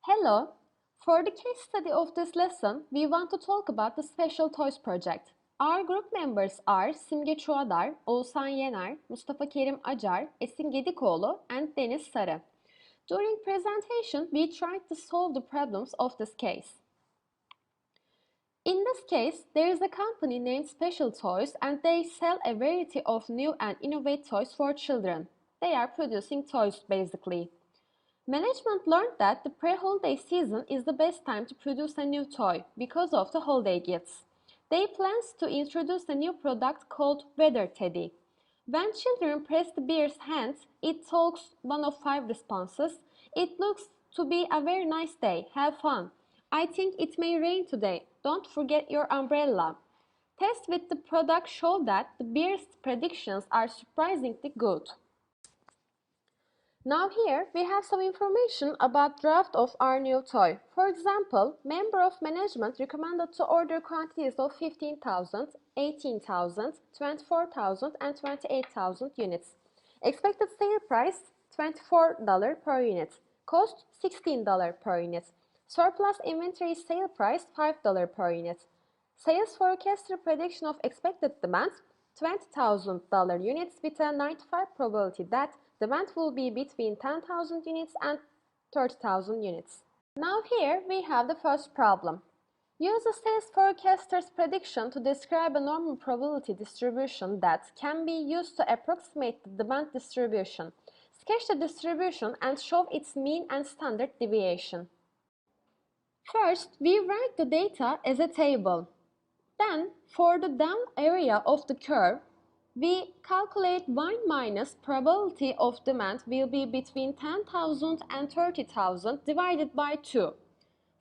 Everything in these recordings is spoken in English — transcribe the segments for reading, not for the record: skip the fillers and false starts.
Hello! For the case study of this lesson, we want to talk about the Special Toys project. Our group members are Simge Çuadar, Oğuzhan Yener, Mustafa Kerim Acar, Esin Gedikoğlu, and Deniz Sarı. During presentation, we tried to solve the problems of this case. In this case, there is a company named Special Toys and they sell a variety of new and innovative toys for children. They are producing toys basically. Management learned that the pre-holiday season is the best time to produce a new toy because of the holiday gifts. They plans to introduce a new product called Weather Teddy. When children press the bear's hand, it talks one of 5 responses. It looks to be a very nice day. Have fun. I think it may rain today. Don't forget your umbrella. Tests with the product show that the bear's predictions are surprisingly good. Now here we have some information about draft of our new toy. For example, member of management recommended to order quantities of 15,000, 18,000, 24,000 and 28,000 units. Expected sale price $24 per unit. Cost $16 per unit. Surplus inventory sale price $5 per unit. Sales forecasted prediction of expected demand $20,000 units with a 95 probability that demand will be between 10,000 units and 30,000 units. Now here we have the first problem. Use a sales forecaster's prediction to describe a normal probability distribution that can be used to approximate the demand distribution. Sketch the distribution and show its mean and standard deviation. First, we write the data as a table. Then, for the down area of the curve, we calculate 1 minus probability of demand will be between 10,000 and 30,000 divided by 2.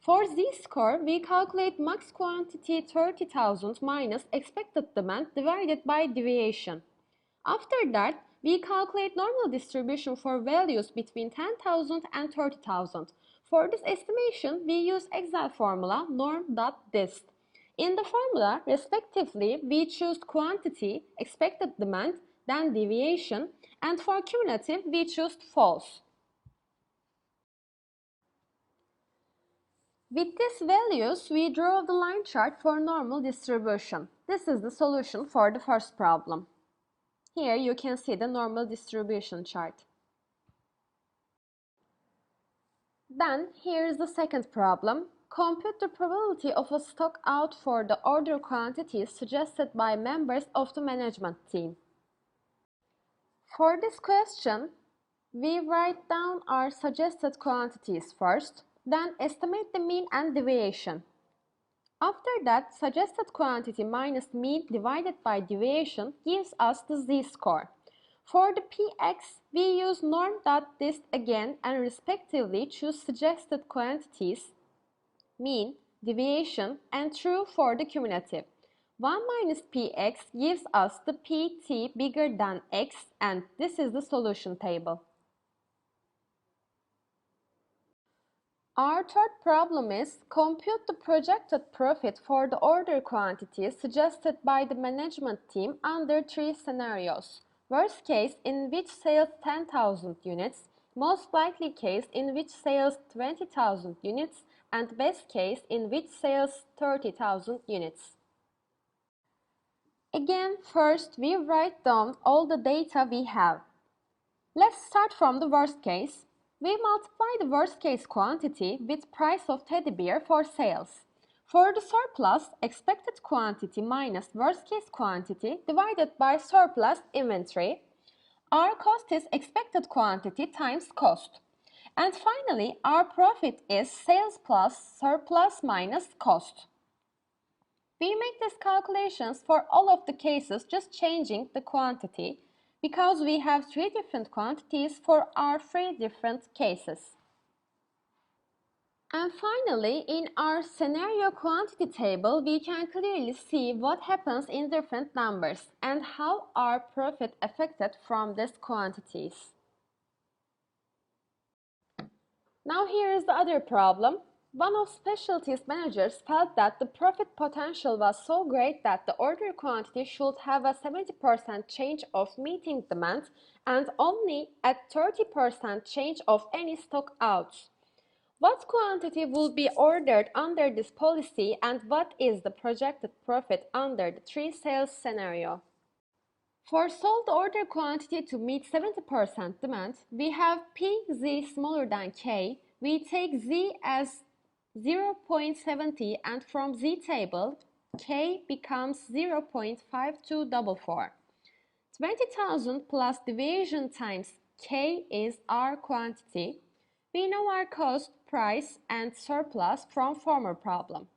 For z-score, we calculate max quantity 30,000 minus expected demand divided by deviation. After that, we calculate normal distribution for values between 10,000 and 30,000. For this estimation, we use Excel formula norm.dist. In the formula, respectively, we choose quantity, expected demand, then deviation, and for cumulative, we choose false. With these values, we draw the line chart for normal distribution. This is the solution for the first problem. Here you can see the normal distribution chart. Then here is the second problem. Compute the probability of a stock out for the order quantities suggested by members of the management team. For this question, we write down our suggested quantities first, then estimate the mean and deviation. After that, suggested quantity minus mean divided by deviation gives us the z-score. For the px, we use norm.dist again and respectively choose suggested quantities, mean, deviation, and true for the cumulative. 1 minus px gives us the pt bigger than x, and this is the solution table. Our third problem is compute the projected profit for the order quantities suggested by the management team under 3 scenarios. Worst case in which sales 10,000 units, most likely case in which sales 20,000 units, and best case in which sales 30,000 units. Again, first we write down all the data we have. Let's start from the worst case. We multiply the worst case quantity with price of teddy bear for sales. For the surplus, expected quantity minus worst case quantity divided by surplus inventory. Our cost is expected quantity times cost. And finally, our profit is sales plus surplus minus cost. We make these calculations for all of the cases just changing the quantity because we have 3 different quantities for our 3 different cases. And finally, in our scenario quantity table, we can clearly see what happens in different numbers and how our profit affected from these quantities. Now here is the other problem. One of specialties managers felt that the profit potential was so great that the order quantity should have a 70% change of meeting demand and only a 30% change of any stock outs. What quantity will be ordered under this policy and what is the projected profit under the 3 sales scenario? For sold order quantity to meet 70% demand, we have PZ smaller than K. We take Z as 0.70 and from Z table, K becomes 0.5244. 20,000 plus deviation times K is our quantity. We know our cost, price, and surplus from former problem.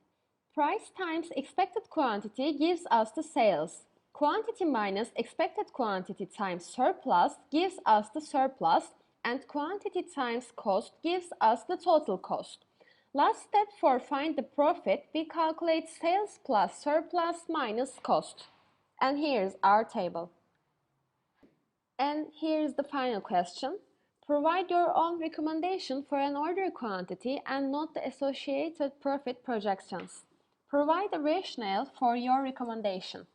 Price times expected quantity gives us the sales. Quantity minus expected quantity times surplus gives us the surplus, and quantity times cost gives us the total cost. Last step for find the profit, we calculate sales plus surplus minus cost. And here's our table. And here's the final question. Provide your own recommendation for an order quantity and note the associated profit projections. Provide a rationale for your recommendation.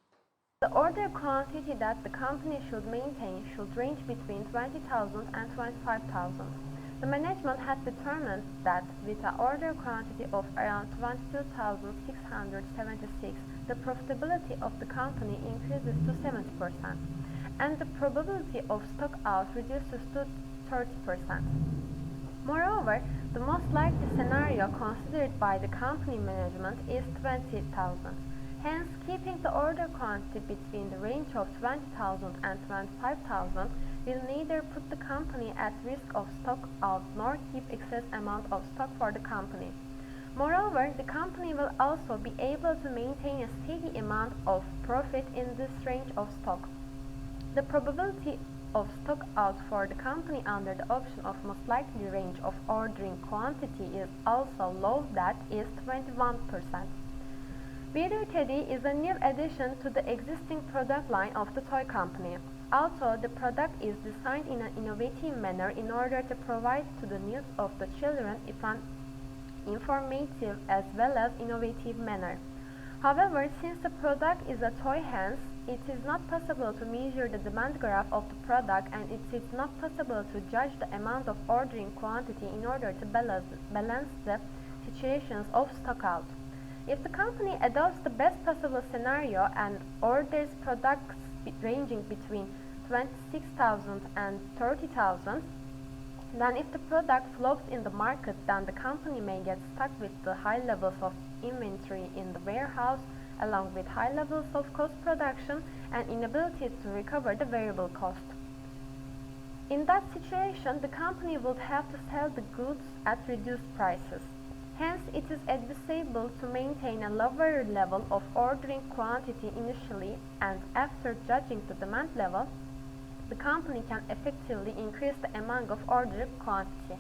The order quantity that the company should maintain should range between 20,000 and 25,000. The management had determined that with an order quantity of around 22,676, the profitability of the company increases to 70%, and the probability of stock out reduces to 30%. Moreover, the most likely scenario considered by the company management is 20,000. Hence, keeping the order quantity between the range of 20,000 and 25,000 will neither put the company at risk of stock out nor keep excess amount of stock for the company. Moreover, the company will also be able to maintain a steady amount of profit in this range of stock. The probability of stock out for the company under the option of most likely range of ordering quantity is also low, that is 21%. Video Teddy is a new addition to the existing product line of the toy company. Also, the product is designed in an innovative manner in order to provide to the needs of the children in an informative as well as innovative manner. However, since the product is a toy, hence it is not possible to measure the demand graph of the product, and it is not possible to judge the amount of ordering quantity in order to balance the situations of stock out. If the company adopts the best possible scenario and orders products ranging between 26,000 and 30,000, then if the product flops in the market, then the company may get stuck with the high levels of inventory in the warehouse, along with high levels of cost production and inability to recover the variable cost. In that situation, the company would have to sell the goods at reduced prices. Hence, it is advisable to maintain a lower level of ordering quantity initially, and after judging the demand level, the company can effectively increase the amount of ordered quantity.